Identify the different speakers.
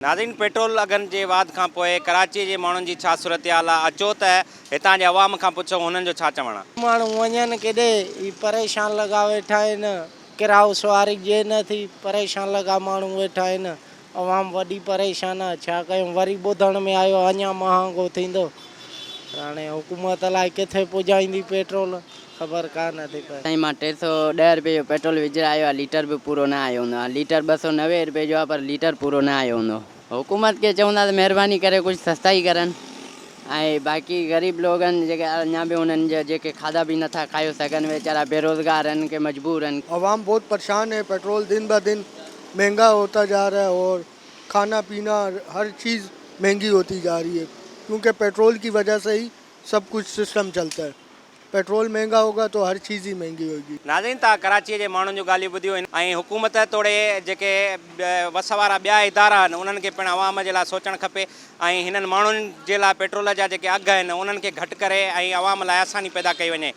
Speaker 1: नाज़रीन, पेट्रोल अघनि जे वाध खां पोइ कराची जे माण्हुनि जी छा सूरत-हाल आहे? अचो त हितां जे अवाम खां पुछो हुननि जो छा चवणु आहे।
Speaker 2: माण्हू वञनि केॾे ही परेशान लॻा वेठा आहिनि, किरायो सवारी ॾिए नथी, परेशान लॻा माण्हू वेठा आहिनि। अवाम वॾी परेशान आहे, छा कयूं? वरी ॿुधण में आयो अञा महांगो थींदो। हाणे हुकूमत अलाए किथे पुॼाईंदी पेट्रोल, ख़बर कान थी पए।
Speaker 3: साईं, मां 310 रुपए जो पेट्रोल विझायो आहे, लीटर बि पूरो न आयो हूंदो आहे। लीटर 290 रुपए जो आहे, पर लीटर पूरो न आयो हूंदो। हुकूमत खे चवंदा त महिरबानी करे कुझु सस्ताई करनि, ऐं बाक़ी ग़रीब लोगनि जेके अञा बि उन्हनि जा जेके खाधा बि नथा खाई सघनि, वेचारा बेरोज़गार आहिनि, के मजबूर आहिनि।
Speaker 4: आवाम बहुत परेशान है। पेट्रोल दिन ब दिन महंगा होता जा रहा है और खाना पीना हर चीज़ महंगी होती जा रही है, क्योंकि पेट्रोल की वजह से ही सब कुछ सिस्टम चलता है। पेट्रोल महंगा होगा तो हर चीज़ ही महंगी होगी।
Speaker 1: नाज़रीन, तव्हां कराची जे माण्हुनि जूं ॻाल्हियूं ॿुधियूं आहिनि ऐं हुकूमत तोड़े जेके वस वारा ॿिया इदारा आहिनि उन्हनि खे पिणु अवाम जे लाइ सोचणु खपे ऐं हिननि माण्हुनि जे लाइ पेट्रोल जा जेके अघ आहिनि उन्हनि खे घटि करे ऐं अवाम लाइ आसानी पैदा कई वञे।